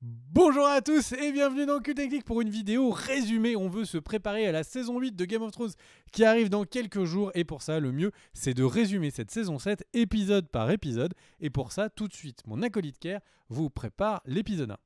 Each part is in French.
Bonjour à tous et bienvenue dans Q-Technique pour une vidéo résumée. On veut se préparer à la saison 8 de Game of Thrones qui arrive dans quelques jours et pour ça le mieux c'est de résumer cette saison 7 épisode par épisode et pour ça tout de suite mon acolyte Kerr vous prépare l'épisode 1.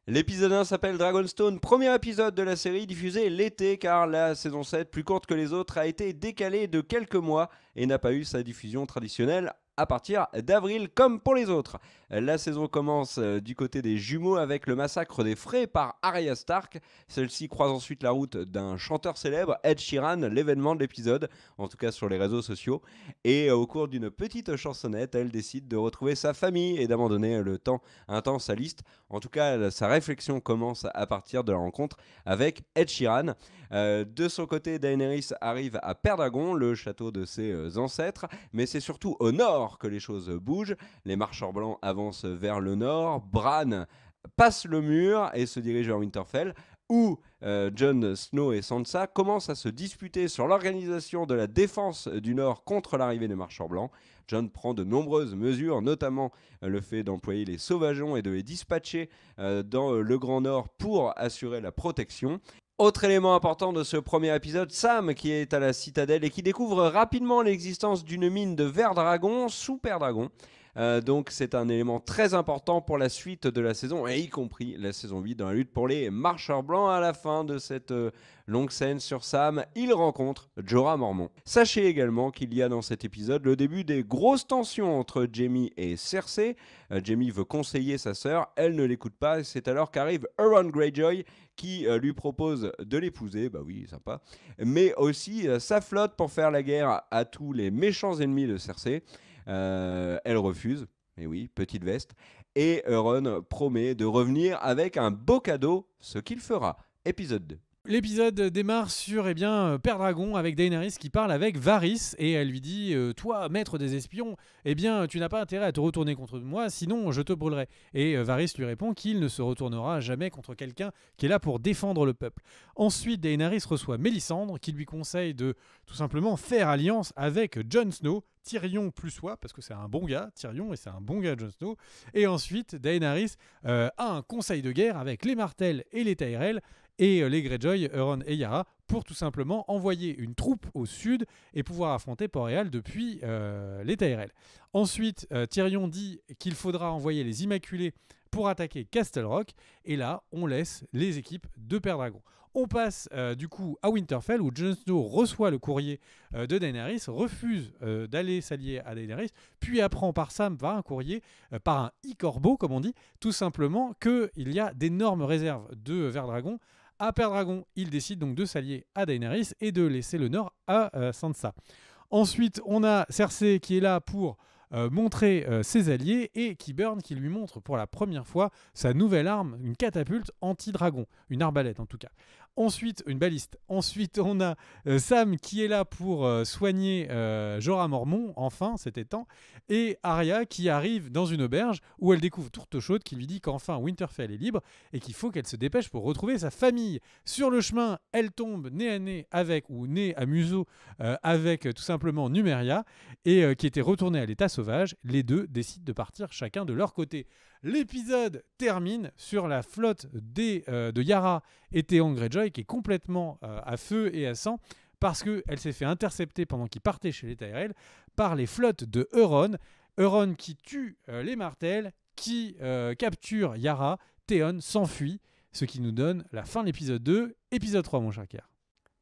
L'épisode 1 s'appelle Dragonstone, premier épisode de la série diffusé l'été car la saison 7, plus courte que les autres, a été décalée de quelques mois et n'a pas eu sa diffusion traditionnelle à partir d'avril comme pour les autres. La saison commence du côté des jumeaux avec le massacre des Frey par Arya Stark. Celle-ci croise ensuite la route d'un chanteur célèbre, Ed Sheeran, l'événement de l'épisode, en tout cas sur les réseaux sociaux. Et au cours d'une petite chansonnette, elle décide de retrouver sa famille et d'abandonner un temps sa liste. En tout cas, sa réflexion commence à partir de la rencontre avec Ed Sheeran. De son côté, Daenerys arrive à Pendragon, le château de ses ancêtres, mais c'est surtout au nord que les choses bougent. Les marcheurs blancs avancent vers le nord, Bran passe le mur et se dirige vers Winterfell, où Jon Snow et Sansa commencent à se disputer sur l'organisation de la défense du nord contre l'arrivée des marcheurs blancs. Jon prend de nombreuses mesures, notamment le fait d'employer les sauvageons et de les dispatcher dans le Grand Nord pour assurer la protection. Autre élément important de ce premier épisode, Sam qui est à la citadelle et qui découvre rapidement l'existence d'une mine de verre dragon sous Pendragon. Donc c'est un élément très important pour la suite de la saison, et y compris la saison 8 dans la lutte pour les marcheurs blancs. À la fin de cette longue scène sur Sam, il rencontre Jorah Mormont. Sachez également qu'il y a dans cet épisode le début des grosses tensions entre Jaime et Cersei. Jaime veut conseiller sa sœur, elle ne l'écoute pas, et c'est alors qu'arrive Euron Greyjoy qui lui propose de l'épouser, bah oui, sympa, mais aussi sa flotte pour faire la guerre à tous les méchants ennemis de Cersei. Elle refuse, et oui, petite veste, et Euron promet de revenir avec un beau cadeau, ce qu'il fera. Épisode 2. L'épisode démarre sur Pendragon avec Daenerys qui parle avec Varys et elle lui dit toi maître des espions, eh bien tu n'as pas intérêt à te retourner contre moi sinon je te brûlerai. Et Varys lui répond qu'il ne se retournera jamais contre quelqu'un qui est là pour défendre le peuple. Ensuite Daenerys reçoit Mélisandre qui lui conseille de tout simplement faire alliance avec Jon Snow, Tyrion plus soi, parce que c'est un bon gars, Tyrion, et c'est un bon gars, Jon Snow. Et ensuite, Daenerys a un conseil de guerre avec les Martels et les Tyrell, et les Greyjoy, Euron et Yara, pour tout simplement envoyer une troupe au sud et pouvoir affronter Port-Réal depuis les Tyrell. Ensuite, Tyrion dit qu'il faudra envoyer les Immaculés pour attaquer Castle Rock, et là, on laisse les équipes de Pendragon. On passe du coup à Winterfell où Jon Snow reçoit le courrier de Daenerys, refuse d'aller s'allier à Daenerys, puis apprend par Sam, par un courrier, par un e-corbeau comme on dit, tout simplement qu'il y a d'énormes réserves de Verdragon à Pendragon. Il décide donc de s'allier à Daenerys et de laisser le nord à Sansa. Ensuite, on a Cersei qui est là pour montrer ses alliés et Qyburn qui lui montre pour la première fois sa nouvelle arme, une catapulte anti-dragon, une arbalète en tout cas. Ensuite, une baliste. Ensuite, on a Sam qui est là pour soigner Jorah Mormont, enfin, c'était temps. Et Arya qui arrive dans une auberge où elle découvre Tourtechaude qui lui dit qu'enfin Winterfell est libre et qu'il faut qu'elle se dépêche pour retrouver sa famille. Sur le chemin, elle tombe nez à nez avec, ou nez à museau, avec tout simplement Numeria et qui était retournée à l'état sauvage. Les deux décident de partir chacun de leur côté. L'épisode termine sur la flotte de Yara et Theon Greyjoy qui est complètement à feu et à sang parce qu'elle s'est fait intercepter pendant qu'ils partaient chez les Tyrell par les flottes de Euron. Euron qui tue les Martels, qui capture Yara, Theon s'enfuit, ce qui nous donne la fin de l'épisode 2. Épisode 3 mon cher Kerr.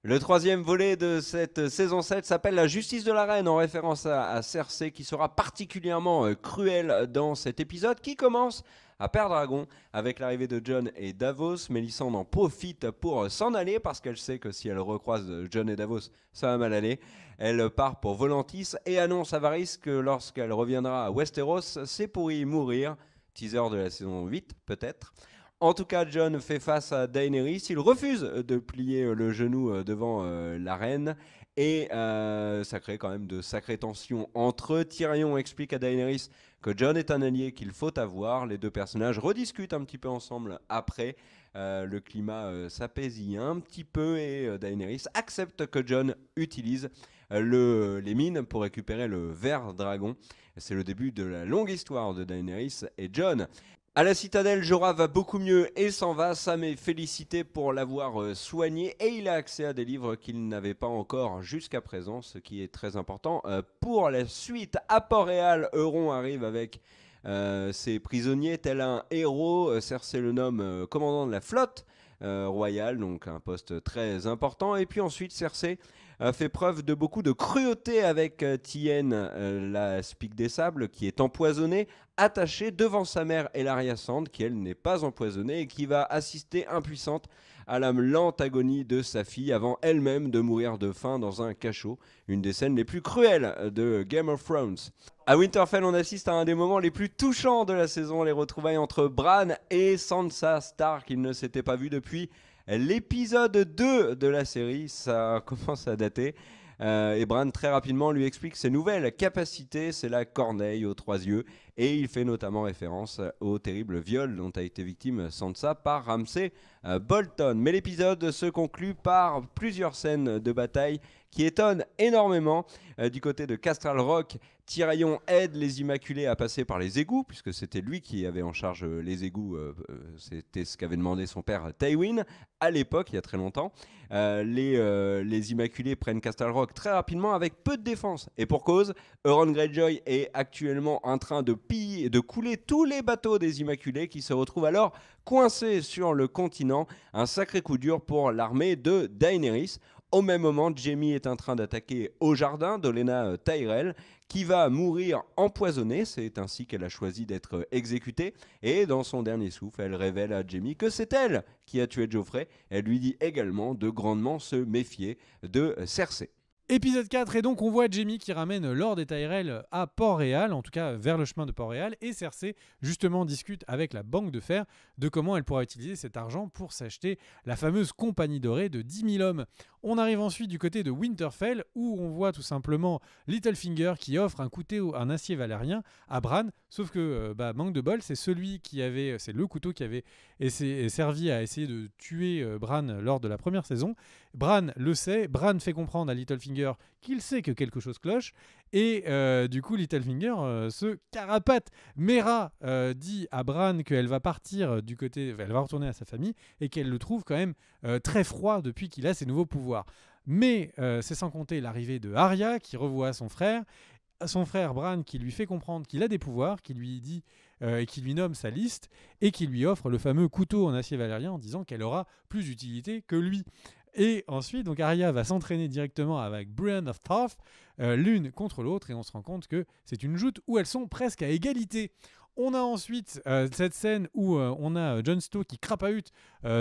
Le troisième volet de cette saison 7 s'appelle La justice de la reine, en référence à Cersei, qui sera particulièrement cruelle dans cet épisode, qui commence à Pendragon avec l'arrivée de Jon et Davos. Mélisandre en profite pour s'en aller parce qu'elle sait que si elle recroise Jon et Davos, ça va mal aller. Elle part pour Volantis et annonce à Varys que lorsqu'elle reviendra à Westeros, c'est pour y mourir. Teaser de la saison 8 peut-être. En tout cas, Jon fait face à Daenerys. Il refuse de plier le genou devant la reine. Et ça crée quand même de sacrées tensions entre eux. Tyrion explique à Daenerys que Jon est un allié qu'il faut avoir. Les deux personnages rediscutent un petit peu ensemble après. Le climat s'apaisit un petit peu et Daenerys accepte que Jon utilise les mines pour récupérer le ver dragon. C'est le début de la longue histoire de Daenerys et Jon. À la citadelle, Jorah va beaucoup mieux et s'en va. Sam est félicité pour l'avoir soigné et il a accès à des livres qu'il n'avait pas encore jusqu'à présent, ce qui est très important. Pour la suite, à Port-Réal, Euron arrive avec ses prisonniers, tel un héros. Cersei le nomme commandant de la flotte royale, donc un poste très important. Et puis ensuite, Cersei a fait preuve de beaucoup de cruauté avec Tien, la Spique des Sables, qui est empoisonnée, attachée devant sa mère Ellaria Sand, qui elle n'est pas empoisonnée et qui va assister impuissante à la lente agonie de sa fille avant elle-même de mourir de faim dans un cachot. Une des scènes les plus cruelles de Game of Thrones. À Winterfell, on assiste à un des moments les plus touchants de la saison, les retrouvailles entre Bran et Sansa Stark. Ils ne s'étaient pas vus depuis l'épisode 2 de la série, ça commence à dater. Et Bran très rapidement lui explique ses nouvelles capacités, c'est la corneille aux 3 yeux, et il fait notamment référence au terrible viol dont a été victime Sansa par Ramsay Bolton. Mais l'épisode se conclut par plusieurs scènes de bataille qui étonnent énormément. Du côté de Castral Rock, Tyrion aide les Immaculés à passer par les égouts, puisque c'était lui qui avait en charge les égouts, c'était ce qu'avait demandé son père Tywin à l'époque, il y a très longtemps. Les Immaculés prennent Castle Rock très rapidement avec peu de défense. Et pour cause, Euron Greyjoy est actuellement en train de couler tous les bateaux des Immaculés qui se retrouvent alors coincés sur le continent. Un sacré coup dur pour l'armée de Daenerys. Au même moment, Jaime est en train d'attaquer au jardin d'Olenna Tyrell, qui va mourir empoisonnée. C'est ainsi qu'elle a choisi d'être exécutée. Et dans son dernier souffle, elle révèle à Jaime que c'est elle qui a tué Joffrey. Elle lui dit également de grandement se méfier de Cersei. Épisode 4, et donc on voit Jaime qui ramène Lord et Tyrell à Port-Réal, en tout cas vers le chemin de Port-Réal, et Cersei justement discute avec la Banque de Fer de comment elle pourra utiliser cet argent pour s'acheter la fameuse compagnie dorée de 10 000 hommes. On arrive ensuite du côté de Winterfell, où on voit tout simplement Littlefinger qui offre un acier valérien à Bran, sauf que manque de bol, c'est le couteau qui avait servi à essayer de tuer Bran lors de la première saison. Bran le sait, Bran fait comprendre à Littlefinger qu'il sait que quelque chose cloche, et du coup Littlefinger se carapate. Mera dit à Bran qu'elle va partir elle va retourner à sa famille, et qu'elle le trouve quand même très froid depuis qu'il a ses nouveaux pouvoirs. Mais c'est sans compter l'arrivée de Arya qui revoit son frère Bran, qui lui fait comprendre qu'il a des pouvoirs, qui lui dit et qui lui nomme sa liste, et qui lui offre le fameux couteau en acier valérien en disant qu'elle aura plus d'utilité que lui. Et ensuite, donc Arya va s'entraîner directement avec Brienne of Tarth, l'une contre l'autre, et on se rend compte que c'est une joute où elles sont presque à égalité. On a ensuite cette scène où on a Jon Snow qui crapahute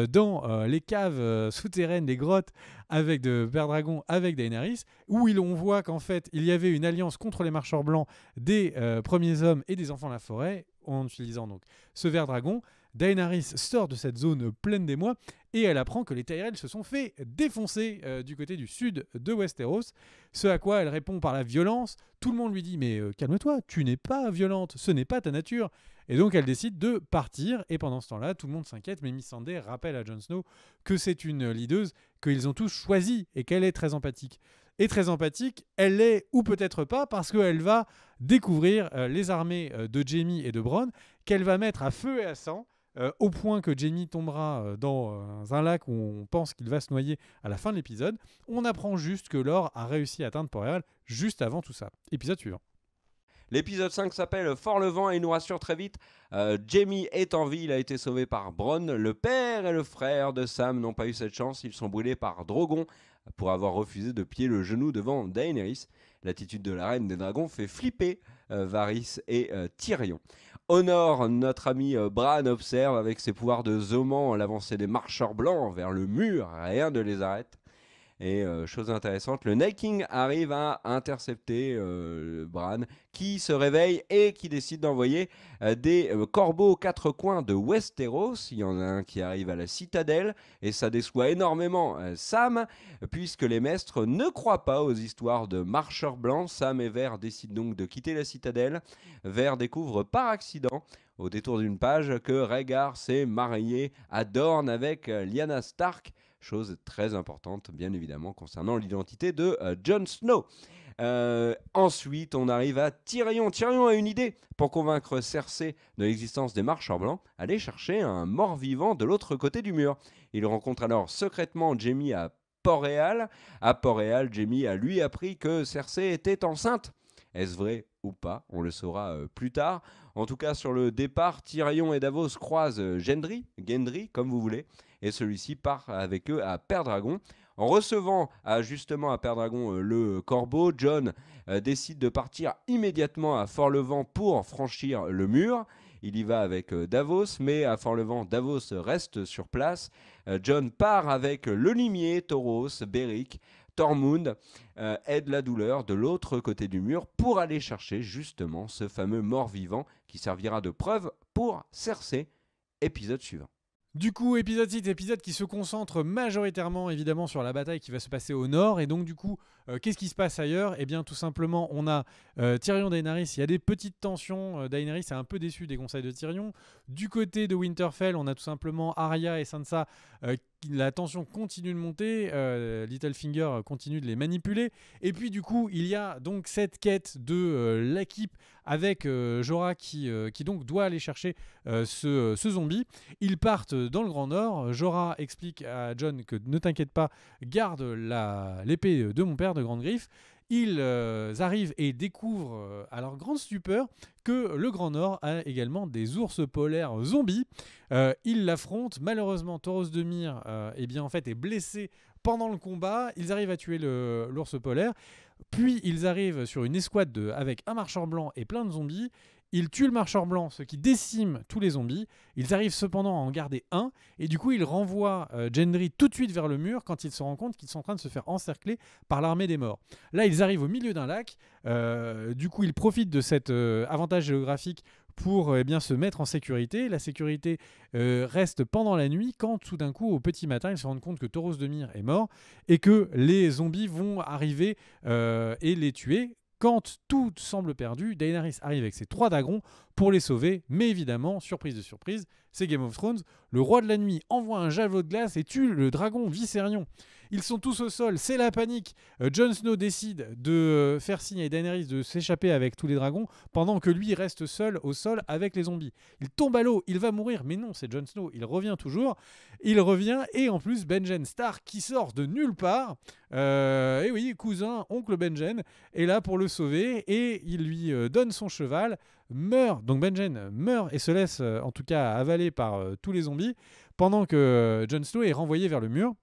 dans les caves souterraines des grottes de Père Dragon avec Daenerys, où on voit qu'en fait il y avait une alliance contre les marcheurs blancs des premiers hommes et des enfants de la forêt, en utilisant donc ce Ver Dragon. Daenerys sort de cette zone pleine d'émoi et elle apprend que les Tyrell se sont fait défoncer du côté du sud de Westeros, ce à quoi elle répond par la violence. Tout le monde lui dit mais calme-toi, tu n'es pas violente, ce n'est pas ta nature. Et donc elle décide de partir, et pendant ce temps-là tout le monde s'inquiète, mais Missandei rappelle à Jon Snow que c'est une leaduse qu'ils ont tous choisie et qu'elle est très empathique. Et très empathique, elle l'est ou peut-être pas, parce qu'elle va découvrir les armées de Jaime et de Bronn, qu'elle va mettre à feu et à sang, au point que Jaime tombera dans un lac où on pense qu'il va se noyer à la fin de l'épisode. On apprend juste que Lor a réussi à atteindre Port-Réal juste avant tout ça. Épisode suivant. L'épisode 5 s'appelle Fort-le-Vent et il nous rassure très vite. Jaime est en vie, il a été sauvé par Bronn. Le père et le frère de Sam n'ont pas eu cette chance, ils sont brûlés par Drogon pour avoir refusé de plier le genou devant Daenerys. L'attitude de la reine des dragons fait flipper Varys et Tyrion. Au nord, notre ami Bran observe avec ses pouvoirs de Zoman l'avancée des marcheurs blancs vers le mur, rien ne les arrête. Et chose intéressante, le Night King arrive à intercepter Bran, qui se réveille et qui décide d'envoyer des corbeaux aux 4 coins de Westeros. Il y en a un qui arrive à la citadelle, et ça déçoit énormément Sam, puisque les maîtres ne croient pas aux histoires de marcheurs blancs. Sam et Ver décident donc de quitter la citadelle. Ver découvre par accident, au détour d'une page, que Rhaegar s'est marié à Dorne avec Lyanna Stark. Chose très importante, bien évidemment, concernant l'identité de Jon Snow. Ensuite, on arrive à Tyrion. Tyrion a une idée pour convaincre Cersei de l'existence des marcheurs blancs. Aller chercher un mort-vivant de l'autre côté du mur. Il rencontre alors secrètement Jaime à Port-Réal. À Port-Réal, Jaime a lui appris que Cersei était enceinte. Est-ce vrai ou pas? On le saura plus tard. En tout cas, sur le départ, Tyrion et Davos croisent Gendry, comme vous voulez, et celui-ci part avec eux à Pendragon. En recevant justement à Pendragon le corbeau, Jon décide de partir immédiatement à Fort-Levant pour franchir le mur. Il y va avec Davos, mais à Fort-Levant, Davos reste sur place. Jon part avec le limier, Thoros, Beric, Tormund aide la douleur de l'autre côté du mur pour aller chercher justement ce fameux mort-vivant qui servira de preuve pour Cersei. Épisode suivant. Du coup, épisode 6, épisode qui se concentre majoritairement évidemment sur la bataille qui va se passer au nord. Et donc du coup, qu'est-ce qui se passe ailleurs? Eh bien tout simplement, on a Tyrion Daenerys, il y a des petites tensions. Daenerys est un peu déçue des conseils de Tyrion. Du côté de Winterfell, on a tout simplement Arya et Sansa. La tension continue de monter, Littlefinger continue de les manipuler. Et puis du coup, il y a donc cette quête de l'équipe avec Jorah qui donc doit aller chercher ce zombie. Ils partent dans le Grand Nord. Jorah explique à Jon que ne t'inquiète pas, garde l'épée de mon père de Grande Griffe. Ils arrivent et découvrent à leur grande stupeur que le Grand Nord a également des ours polaires zombies. Ils l'affrontent. Malheureusement, Thoros de Myr en fait, est blessé pendant le combat. Ils arrivent à tuer l'ours polaire. Puis ils arrivent sur une escouade avec un marcheur blanc et plein de zombies. Ils tuent le marcheur blanc, ce qui décime tous les zombies. Ils arrivent cependant à en garder un. Et du coup, ils renvoient Gendry tout de suite vers le mur quand ils se rendent compte qu'ils sont en train de se faire encercler par l'armée des morts. Là, ils arrivent au milieu d'un lac. Du coup, ils profitent de cet avantage géographique pour se mettre en sécurité. La sécurité reste pendant la nuit quand tout d'un coup, au petit matin, ils se rendent compte que Thoros de Myr est mort et que les zombies vont arriver et les tuer. Quand tout semble perdu, Daenerys arrive avec ses 3 dragons pour les sauver. Mais évidemment, surprise de surprise, c'est Game of Thrones. Le roi de la nuit envoie un javelot de glace et tue le dragon Viserion. Ils sont tous au sol, c'est la panique. Jon Snow décide de faire signe à Daenerys de s'échapper avec tous les dragons pendant que lui reste seul au sol avec les zombies. Il tombe à l'eau, il va mourir, mais non, c'est Jon Snow, il revient toujours. Il revient et en plus Benjen Stark qui sort de nulle part. Et oui, cousin, oncle Benjen est là pour le sauver et il lui donne son cheval, meurt. Donc Benjen meurt et se laisse en tout cas avaler par tous les zombies pendant que Jon Snow est renvoyé vers le mur.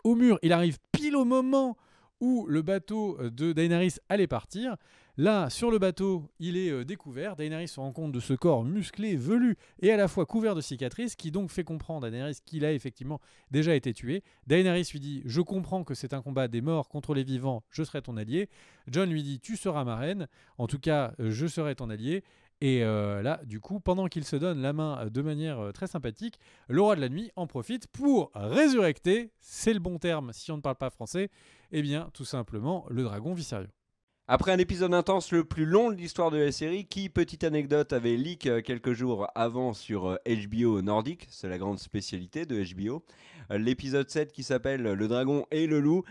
Au mur, il arrive pile au moment où le bateau de Daenerys allait partir. Là, sur le bateau, il est découvert. Daenerys se rend compte de ce corps musclé, velu et à la fois couvert de cicatrices, qui donc fait comprendre à Daenerys qu'il a effectivement déjà été tué. Daenerys lui dit « Je comprends que c'est un combat des morts contre les vivants, je serai ton allié ». Jon lui dit « Tu seras ma reine, en tout cas, je serai ton allié ». Et là, du coup, pendant qu'il se donne la main de manière très sympathique, le roi de la nuit en profite pour résurrecter, c'est le bon terme si on ne parle pas français, eh bien, tout simplement, le dragon Viserion. Après un épisode intense, le plus long de l'histoire de la série, qui, petite anecdote, avait leak quelques jours avant sur HBO Nordique, c'est la grande spécialité de HBO. L'épisode 7 qui s'appelle Le Dragon et le Loup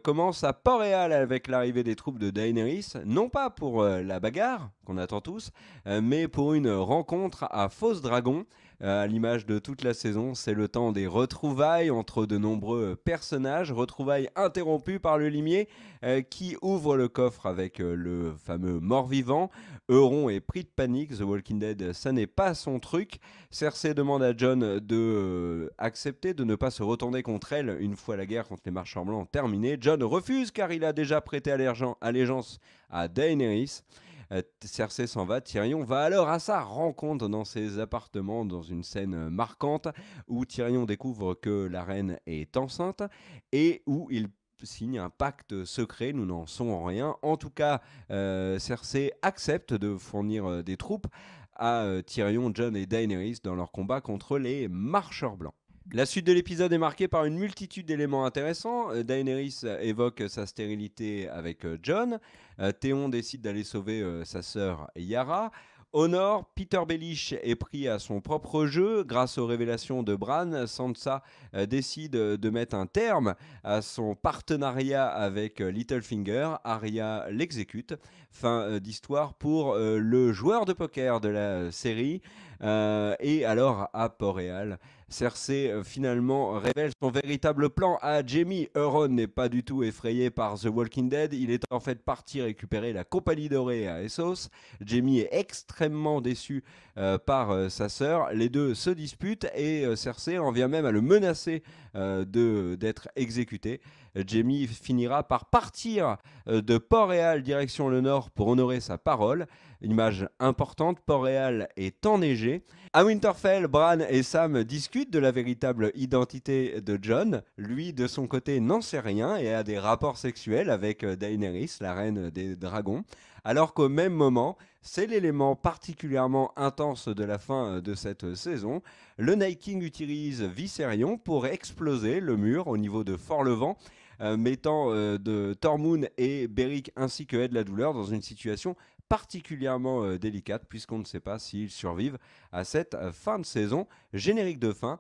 commence à Port-Réal avec l'arrivée des troupes de Daenerys, non pas pour la bagarre qu'on attend tous, mais pour une rencontre à Fausse Dragon. À l'image de toute la saison, c'est le temps des retrouvailles entre de nombreux personnages, retrouvailles interrompues par le limier qui ouvre le coffre avec le fameux mort-vivant. Euron est pris de panique, The Walking Dead, ça n'est pas son truc. Cersei demande à Jon de accepter de ne pas se retourner contre elle une fois la guerre contre les marchands blancs terminée. Jon refuse car il a déjà prêté allégeance à Daenerys. Cersei s'en va, Tyrion va alors à sa rencontre dans ses appartements dans une scène marquante où Tyrion découvre que la reine est enceinte et où il signe un pacte secret, nous n'en saurons rien. En tout cas, Cersei accepte de fournir des troupes à Tyrion, Jon et Daenerys dans leur combat contre les marcheurs blancs. La suite de l'épisode est marquée par une multitude d'éléments intéressants. Daenerys évoque sa stérilité avec Jon. Théon décide d'aller sauver sa sœur Yara. Au nord, Peter Baelish est pris à son propre jeu. Grâce aux révélations de Bran, Sansa décide de mettre un terme à son partenariat avec Littlefinger. Arya l'exécute. Fin d'histoire pour le joueur de poker de la série. Et alors, à Port-Réal, Cersei finalement révèle son véritable plan à Jaime. Euron n'est pas du tout effrayé par The Walking Dead. Il est en fait parti récupérer la Compagnie Dorée à Essos. Jaime est extrêmement déçu par sa sœur. Les deux se disputent et Cersei en vient même à le menacer d'être exécuté. Jaime finira par partir de Port-Réal direction le nord pour honorer sa parole. Image importante, Port-Réal est enneigé. À Winterfell, Bran et Sam discutent de la véritable identité de Jon. Lui, de son côté, n'en sait rien et a des rapports sexuels avec Daenerys, la reine des dragons. Alors qu'au même moment, c'est l'élément particulièrement intense de la fin de cette saison, le Night King utilise Viserion pour exploser le mur au niveau de Fort-Levant, mettant de Tormund et Beric ainsi que Ed la Douleur dans une situation particulièrement délicate puisqu'on ne sait pas s'ils survivent à cette fin de saison. Générique de fin,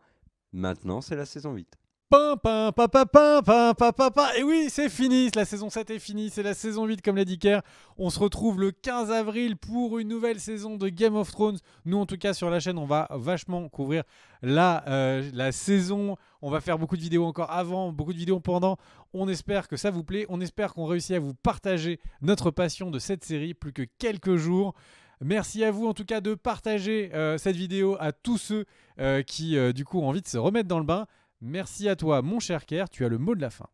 maintenant c'est la saison 8. Pam, pam, pam, pam, pam, pam, pam, pam, pam. Et oui, c'est fini, la saison 7 est finie, c'est la saison 8 comme l'a dit Kerr. On se retrouve le 15 avril pour une nouvelle saison de Game of Thrones. Nous en tout cas sur la chaîne, on va vachement couvrir la saison. On va faire beaucoup de vidéos encore avant, beaucoup de vidéos pendant. On espère que ça vous plaît, on espère qu'on réussit à vous partager notre passion de cette série, plus que quelques jours. Merci à vous en tout cas de partager cette vidéo à tous ceux qui du coup ont envie de se remettre dans le bain. Merci à toi, mon cher Kerr, tu as le mot de la fin.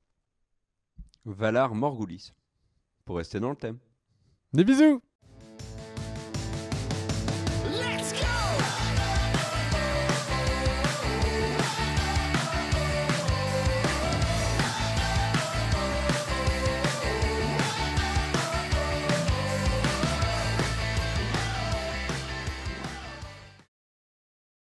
Valar Morghulis, pour rester dans le thème. Des bisous!